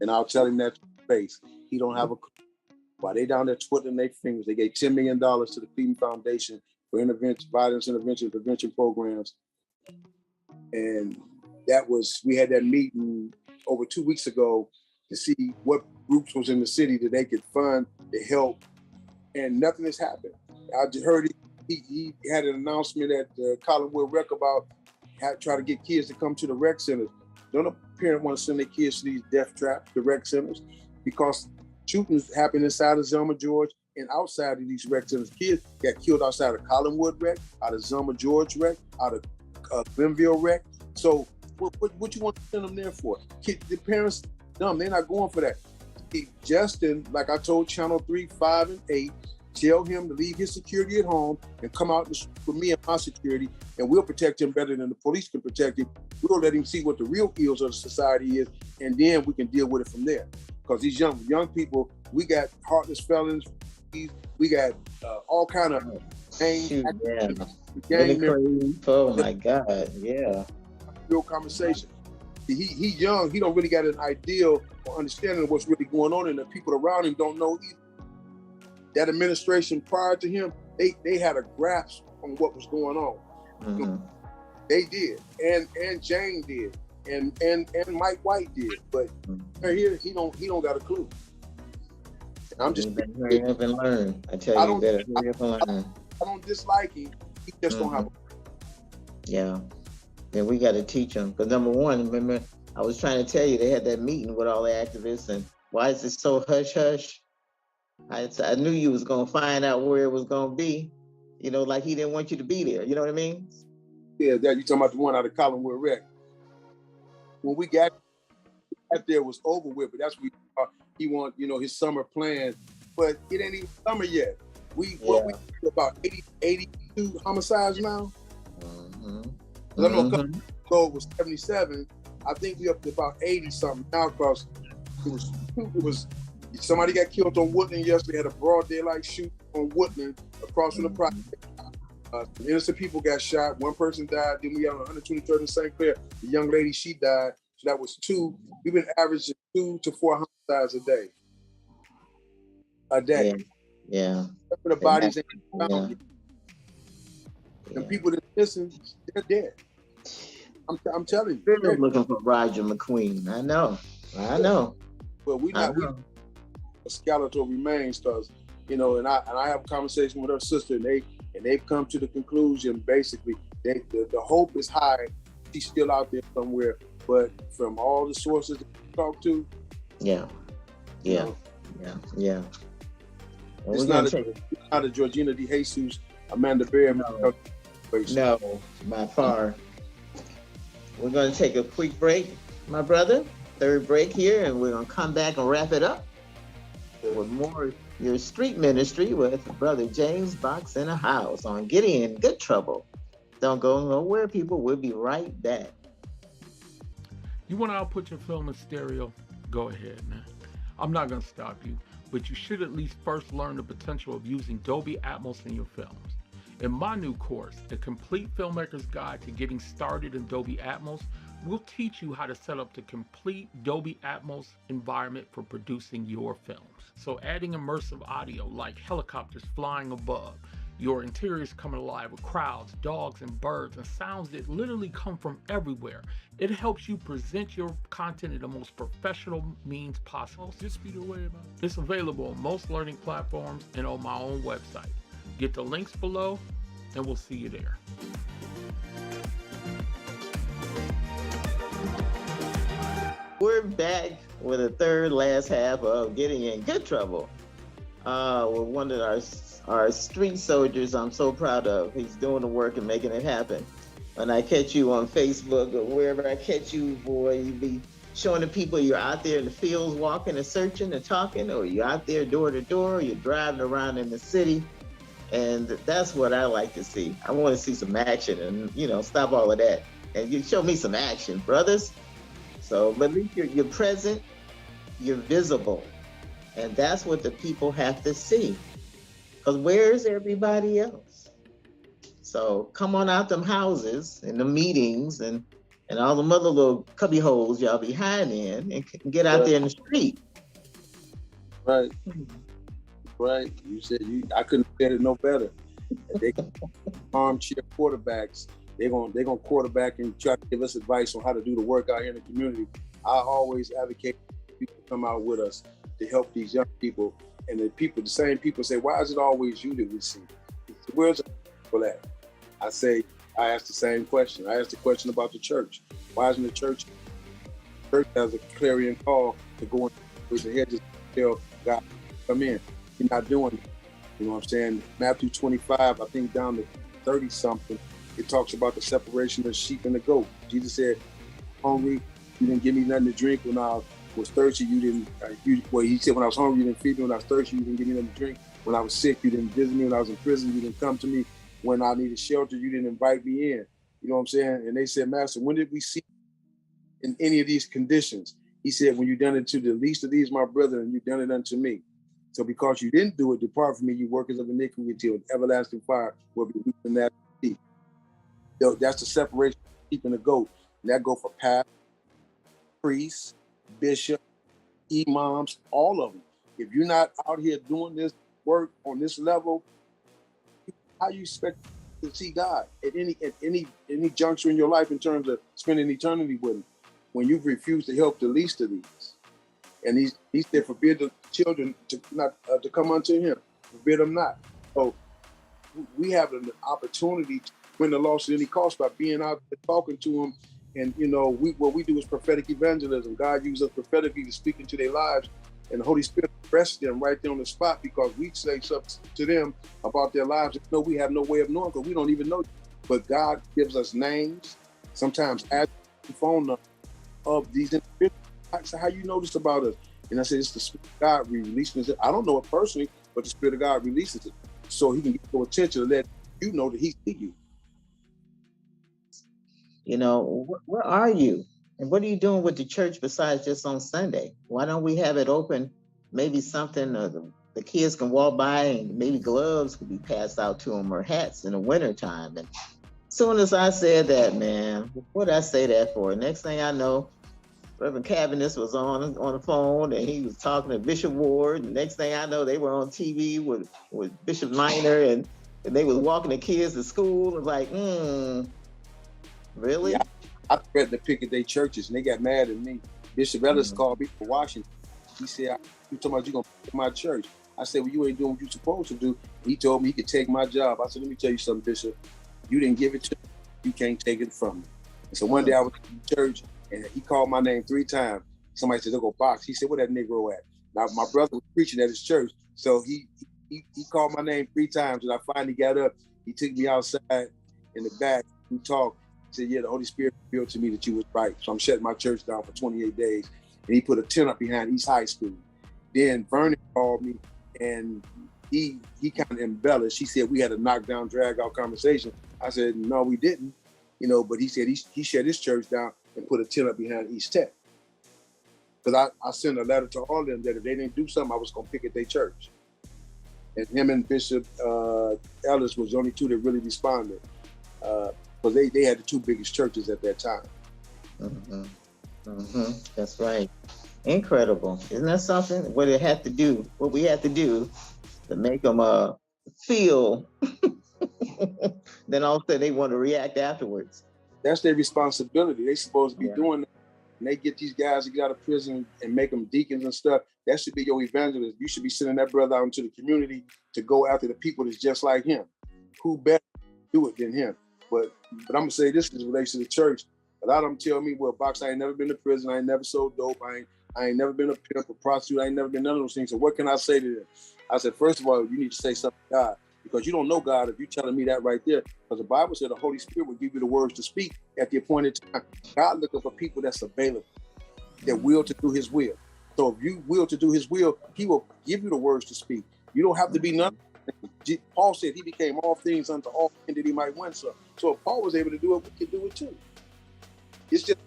Speaker 2: And I'll tell him that to his face. He don't have a clue. While they down there twiddling their fingers, they gave $10 million to the Cleveland Foundation for violence intervention prevention programs. And that was, we had that meeting over 2 weeks ago to see what groups was in the city that they could fund to help, and nothing has happened. I just heard he had an announcement at Collinwood Rec about trying to get kids to come to the rec centers. Don't a parent want to send their kids to these death traps, the rec centers? Because shootings happen inside of Zelma George and outside of these rec centers. Kids got killed outside of Collinwood Rec, out of Zelma George Rec, out of Glenville Rec. So what you want to send them there for? The parents, dumb, they're not going for that. Justin, like I told Channel 3, 5, and 8, tell him to leave his security at home and come out for me and my security, and we'll protect him better than the police can protect him. We'll let him see what the real ills of the society is, and then we can deal with it from there. Because these young people, we got heartless felons, we got all kind of gang.
Speaker 1: Oh my God, yeah.
Speaker 2: Real conversation. He young, he don't really got an idea or understanding of what's really going on, and the people around him don't know either. That administration prior to him, they had a grasp on what was going on. Mm-hmm. You know, they did, and Jane did, and Mike White did, but right here he don't got a clue. And I'm just
Speaker 1: hurry up and learn. I tell you, better hurry up and learn.
Speaker 2: I don't dislike him. He just don't have a clue.
Speaker 1: Yeah. And we got to teach them. Because number one, remember, I was trying to tell you, they had that meeting with all the activists, and why is it so hush-hush? I knew you was going to find out where it was going to be. You know, like he didn't want you to be there. You know what I mean?
Speaker 2: Yeah, that you talking about the one out of Collinwood Rec. When we got there, it was over with, but that's what he want, his summer plan. But it ain't even summer yet. We about 82 homicides now? Mm-hmm. I know a couple ago it was 77. I think we up to about 80 something now, because it was somebody got killed on Woodland yesterday. Had a broad daylight shoot on Woodland across from the project. Innocent people got shot. One person died. Then we got on 123rd and St. Clair. The young lady, she died. So that was 2. We've been averaging 2 to 4 homicides a day.
Speaker 1: Yeah.
Speaker 2: The bodies ain't found yet. And people that listen, they're dead. I'm telling you.
Speaker 1: They're looking for Roger McQueen. I know.
Speaker 2: Well, we a skeletal remains, because and I have a conversation with her sister, and they've come to the conclusion, basically, the hope is high. She's still out there somewhere, but from all the sources that we talk to,
Speaker 1: yeah. Well,
Speaker 2: it's not a Georgina De Jesus, Amanda Bear.
Speaker 1: No, by far. We're going to take a quick break, my brother. Third break here, and we're going to come back and wrap it up with more your street ministry with Brother James Box in the house on Getting in Good Trouble. Don't go nowhere, people. We'll be right back.
Speaker 3: You want to output your film in stereo? Go ahead, man. I'm not going to stop you, but you should at least first learn the potential of using Dolby Atmos in your films. In my new course, The Complete Filmmaker's Guide to Getting Started in Dolby Atmos, we'll teach you how to set up the complete Dolby Atmos environment for producing your films. So adding immersive audio like helicopters flying above, your interiors coming alive with crowds, dogs, and birds, and sounds that literally come from everywhere. It helps you present your content in the most professional means possible. It's available on most learning platforms and on my own website. Get the links below, and we'll see you there.
Speaker 1: We're back with the third last half of Getting in Good Trouble. With one of our street soldiers I'm so proud of. He's doing the work and making it happen. When I catch you on Facebook or wherever I catch you, boy, you be showing the people you're out there in the fields walking and searching and talking, or you're out there door to door, or you're driving around in the city. And that's what I like to see. I want to see some action and, stop all of that. And you show me some action, brothers. So, but at least you're present, you're visible. And that's what the people have to see. Because where's everybody else? So come on out them houses and the meetings and all them other little cubby holes y'all be hiding in and get out there in the street.
Speaker 2: Right. Right. You said I couldn't have said it no better. They armchair quarterbacks. They're gonna quarterback and try to give us advice on how to do the work out here in the community. I always advocate people to come out with us to help these young people. And the same people say, why is it always you that we see? Where's the people at? I ask the same question. I asked the question about the church. Why isn't the church has a clarion call to go in with the hedges and tell God, come in. You're not doing it. You know what I'm saying? Matthew 25, I think down to 30 something, it talks about the separation of the sheep and the goat. Jesus said, hungry, you didn't give me nothing to drink. When I was thirsty, you didn't, he said, when I was hungry, you didn't feed me. When I was thirsty, you didn't give me nothing to drink. When I was sick, you didn't visit me. When I was in prison, you didn't come to me. When I needed shelter, you didn't invite me in. You know what I'm saying? And they said, Master, when did we see in any of these conditions? He said, when you done it to the least of these, my brethren, you done it unto me. So because you didn't do it, depart from me, you workers of iniquity, till everlasting fire will be weak in that deep. That's the separation of sheep and the goat. And that go for pastor, priests, bishop, imams, all of them. If you're not out here doing this work on this level, how you expect to see God at any juncture in your life in terms of spending eternity with him when you've refused to help the least of these? And he said, forbid the children to come unto him. Forbid them not. So we have an opportunity to win the lost at any cost by being out there talking to them. And what we do is prophetic evangelism. God uses us prophetically to speak into their lives, and the Holy Spirit arrests them right there on the spot because we say something to them about their lives that we have no way of knowing because we don't even know. But God gives us names, sometimes address and phone number of these individuals. So how you know this about us? And I said, it's the Spirit of God releasing it. I don't know it personally, but the Spirit of God releases it so he can get your attention to let you know that he sees you.
Speaker 1: Where are you? And what are you doing with the church besides just on Sunday? Why don't we have it open? Maybe something the kids can walk by and maybe gloves could be passed out to them or hats in the wintertime. And as soon as I said that, man, what did I say that for? Next thing I know, Reverend Cabinet was on the phone and he was talking to Bishop Ward. And next thing I know, they were on TV with Bishop Minor and they was walking the kids to school. It was like, really?
Speaker 2: Yeah, I threatened to picket their churches and they got mad at me. Bishop Ellis called me from Washington. He said, you talking about you gonna picket my church? I said, well, you ain't doing what you're supposed to do. He told me he could take my job. I said, let me tell you something, Bishop. You didn't give it to me. You can't take it from me. And so one day I was in church and he called my name 3 times. Somebody said, go box. He said, where that Negro at? Now, my brother was preaching at his church. So he called my name 3 times and I finally got up. He took me outside in the back. We talked. He said, yeah, the Holy Spirit revealed to me that you was right. So I'm shutting my church down for 28 days. And he put a tent up behind East High School. Then Vernon called me and he kind of embellished. He said we had a knockdown, drag out conversation. I said, no, we didn't. But he said he shut his church down and put a tent up behind East Tech. Because I sent a letter to all of them that if they didn't do something, I was going to picket their church. And him and Bishop Ellis was the only 2 that really responded. Because they had the 2 biggest churches at that time.
Speaker 1: That's right. Incredible. Isn't that something? What we had to do to make them feel, then all of a sudden they want to react afterwards.
Speaker 2: That's their responsibility. They're supposed to be doing that. when they get these guys to get out of prison and make them deacons and stuff, that should be your evangelist. You should be sending that brother out into the community to go after the people that's just like him. Who better do it than him? But I'm gonna say this in relation to the church. A lot of them tell me, well, Box, I ain't never been to prison. I ain't never sold dope. I ain't never been a pimp, a prostitute. I ain't never been none of those things. So what can I say to them? I said, first of all, you need to say something to God, because you don't know God if you're telling me that right there. Because the Bible said the Holy Spirit will give you the words to speak at the appointed time. God looking for people that's available, that will to do his will. So if you will to do his will, he will give you the words to speak. You don't have to be nothing. Paul said he became all things unto all men that he might win some. So if Paul was able to do it, we can do it too. It's just,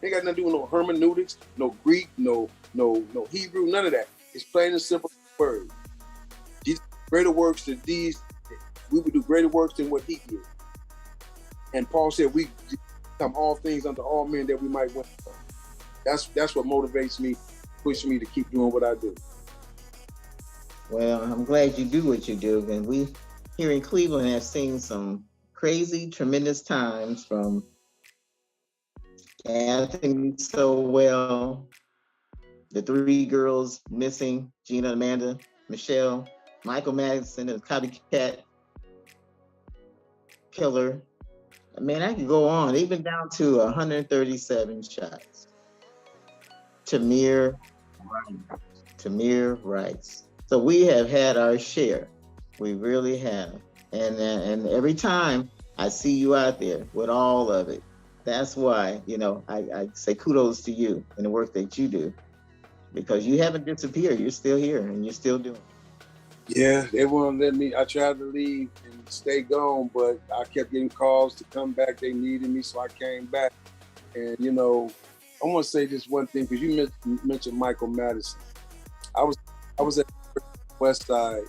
Speaker 2: ain't got nothing to do with no hermeneutics, no Greek, no Hebrew, none of that. It's plain and simple word. These greater works than these, we would do greater works than what he did. And Paul said we become all things unto all men that we might win some. That's what motivates me, pushes me to keep doing what I do.
Speaker 1: Well, I'm glad you do what you do. And we here in Cleveland have seen some crazy, tremendous times, from Anthony Sowell, the 3 girls missing, Gina, Amanda, Michelle, Michael Madison, the copycat killer. I mean, I could go on, even down to 137 shots. Tamir Rice. So we have had our share. We really have. And every time I see you out there with all of it, that's why, I say kudos to you and the work that you do, because you haven't disappeared. You're still here and you're still doing it.
Speaker 2: Yeah, they won't let me. I tried to leave and stay gone, but I kept getting calls to come back. They needed me, so I came back. And, I want to say this one thing, because you mentioned Michael Madison. I was at West Side,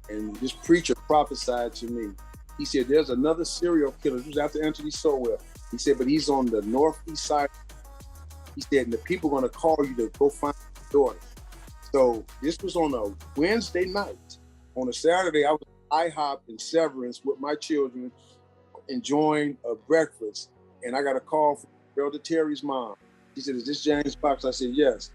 Speaker 2: and this preacher prophesied to me. He said, there's another serial killer. This was after Anthony Sowell. He said, but he's on the northeast side. He said, and the people are going to call you to go find your daughter. So this was on a Wednesday night. On a Saturday, I was at IHOP in Severance with my children, enjoying a breakfast. And I got a call from Elder Terry's mom. She said, is this James Fox? I said, yes.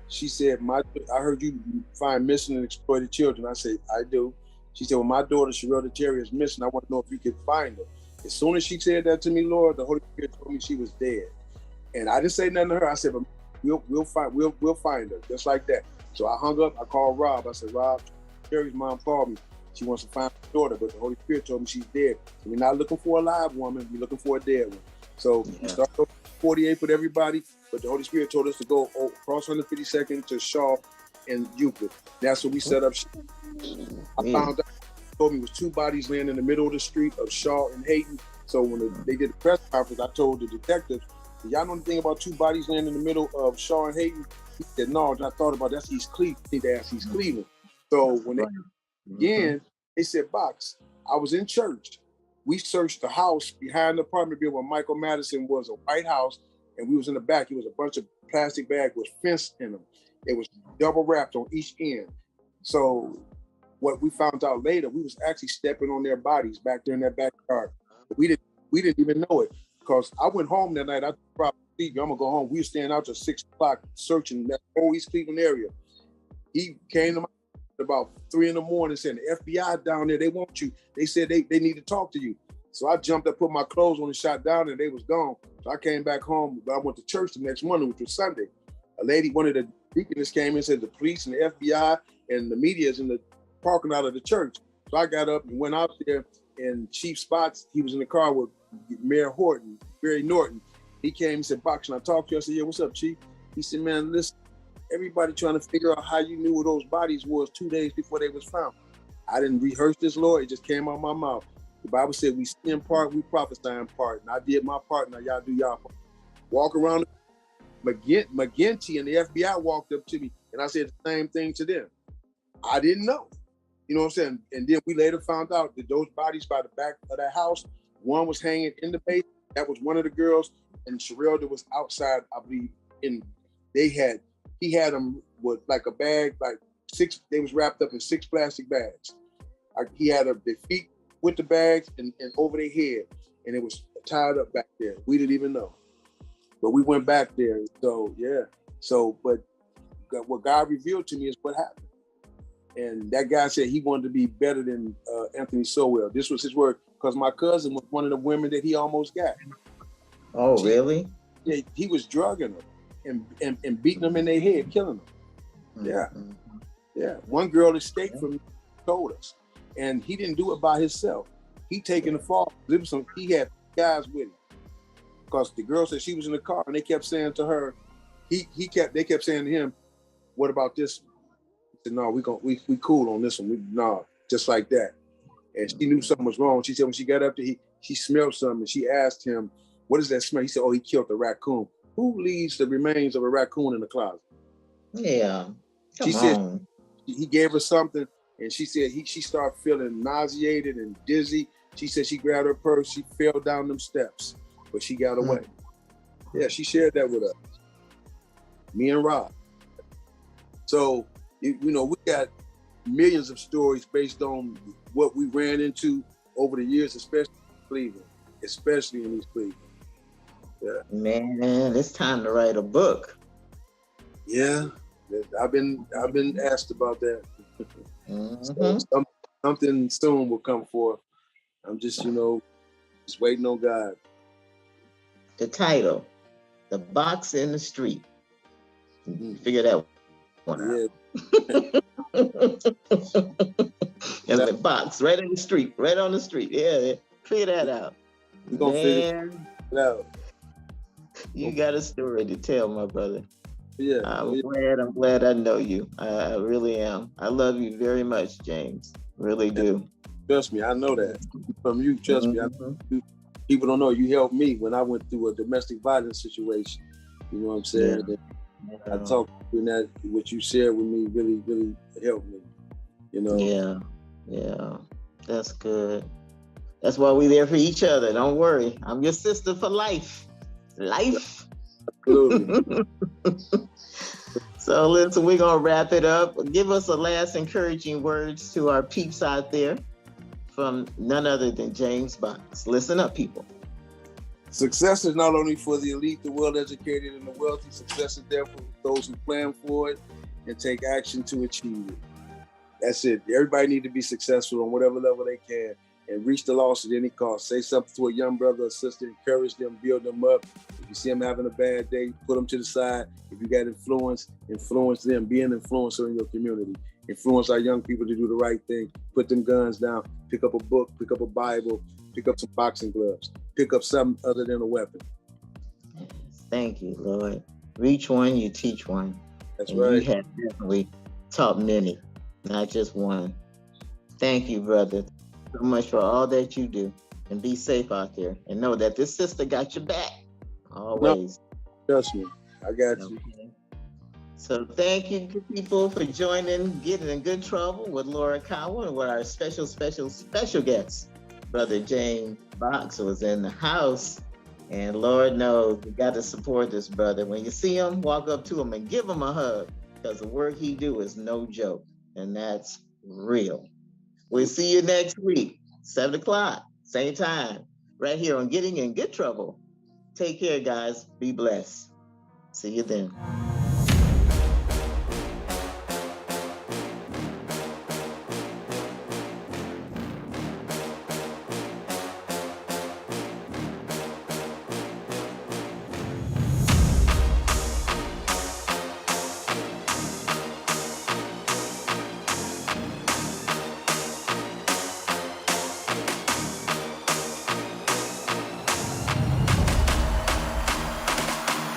Speaker 2: She said, I heard you find missing and exploited children. I said, I do. She said, well, my daughter, Sherelle Terry, is missing. I want to know if you could find her. As soon as she said that to me, Lord, the Holy Spirit told me she was dead. And I didn't say nothing to her. I said, but we'll find her, just like that. So I hung up. I called Rob. I said, Rob, Terry's mom called me. She wants to find her daughter, but the Holy Spirit told me she's dead. So we're not looking for a live woman. We're looking for a dead one. So we started 48 with everybody, but the Holy Spirit told us to go across 152nd to Shaw and Euclid. That's what we set up. I found out, told me it was 2 bodies laying in the middle of the street of Shaw and Hayden. So when they did the press conference, I told the detectives, y'all know anything about 2 bodies laying in the middle of Shaw and Hayden? He said, no. And I thought about that's East Cleveland. I need to ask East Cleveland. So when they again, they said, Box, I was in church. We searched the house behind the apartment building where Michael Madison was, a white house, and we was in the back. It was a bunch of plastic bags with fence in them. It was double wrapped on each end. So what we found out later, we was actually stepping on their bodies back there in that backyard. But we didn't even know it, because I went home that night. I probably I'm gonna go home. We were staying out till 6 o'clock searching that whole East Cleveland area. He came to my about 3 in the morning saying, the FBI down there, they want you. They said they need to talk to you. So I jumped up, put my clothes on and shot down, and they was gone. So I came back home, but I went to church the next morning, which was Sunday. A lady, one of the deaconess came in and said the police and the FBI and the media is in the parking lot of the church. So I got up and went out there, and Chief Spots, he was in the car with Mayor Horton, Barry Norton. He came and said, Box, can I talk to you? I said, yeah, what's up, Chief? He said, man, listen, everybody trying to figure out how you knew where those bodies was 2 days before they was found. I didn't rehearse this, Lord. It just came out of my mouth. The Bible said we see in part, we prophesy in part. And I did my part, now y'all do y'all part. Walk around. McGinty and the FBI walked up to me, and I said the same thing to them. I didn't know. You know what I'm saying? And then we later found out that those bodies by the back of that house, one was hanging in the basement. That was one of the girls, and Sherelle that was outside, I believe, he had them with like a bag, like 6, they was wrapped up in 6 plastic bags. He had their feet with the bags and over their head, and it was tied up back there. We didn't even know. but we went back there. So yeah. So, but what God revealed to me is what happened. And that guy said he wanted to be better than Anthony Sowell. This was his word, because my cousin was one of the women that he almost got.
Speaker 1: Oh, really?
Speaker 2: Yeah, he was drugging them and beating them in their head, killing them. Yeah.
Speaker 1: Mm-hmm.
Speaker 2: Yeah. One girl escaped from me, told us. And he didn't do it by himself. He taking the fall. He had guys with him. Because the girl said she was in the car and they kept saying to her, they kept saying to him, what about this? He said, no, we cool on this one. No, just like that. And she knew something was wrong. She said when she got up there, she smelled something and she asked him, what is that smell? He said, oh, he killed a raccoon. Who leaves the remains of a raccoon in the closet?
Speaker 1: Yeah.
Speaker 2: She said he gave her something and she said she started feeling nauseated and dizzy. She said she grabbed her purse, she fell down them steps, but she got away. Yeah, she shared that with us. Me and Rob. So, you know, we got millions of stories based on what we ran into over the years, especially in Cleveland, especially in East Cleveland. Yeah.
Speaker 1: Man, it's time to write a book.
Speaker 2: Yeah, I've been asked about that.
Speaker 1: Mm-hmm.
Speaker 2: So something soon will come forth. I'm just, just waiting on God.
Speaker 1: The title, The Box in the Street. Figure that one out. And the box right in the street, right on the street. Yeah, figure that out.
Speaker 2: We're gonna figure it out.
Speaker 1: You got a story to tell, my brother.
Speaker 2: Yeah.
Speaker 1: I'm glad I know you. I really am. I love you very much, James. Really do.
Speaker 2: Trust me, I know that. From you, trust me. People don't know you helped me when I went through a domestic violence situation. You know what I'm saying?
Speaker 1: Yeah.
Speaker 2: I talked in that, what you shared with me really, really helped me.
Speaker 1: Yeah. That's good. That's why we're there for each other. Don't worry. I'm your sister for life. Life.
Speaker 2: Absolutely.
Speaker 1: So listen, we're gonna wrap it up. Give us a last encouraging words to our peeps out there from none other than James Box. Listen up, people.
Speaker 2: Success is not only for the elite, the well-educated, and the wealthy. Success is there for those who plan for it and take action to achieve it. That's it. Everybody needs to be successful on whatever level they can and reach the lost at any cost. Say something to a young brother or sister, encourage them, build them up. If you see them having a bad day, put them to the side. If you got influence them. Be an influencer in your community. Influence our young people to do the right thing. Put them guns down. Pick up a book, pick up a Bible, pick up some boxing gloves. Pick up something other than a weapon.
Speaker 1: Yes, thank you, Lord. Reach one, you teach one.
Speaker 2: That's
Speaker 1: and
Speaker 2: right.
Speaker 1: You have definitely taught many, not just one. Thank you, brother, so much for all that you do. And be safe out there. And know that this sister got your back. Always.
Speaker 2: No, trust me. I got you.
Speaker 1: So thank you, people, for joining Getting in Good Trouble with Laura Cowan, with our special guest. Brother James Box was in the house, and Lord knows we got to support this brother. When you see him, walk up to him and give him a hug, because the work he do is no joke, and that's real. We'll see you next week, 7 o'clock, same time, right here on Getting in Good Trouble. Take care, guys. Be blessed. See you then.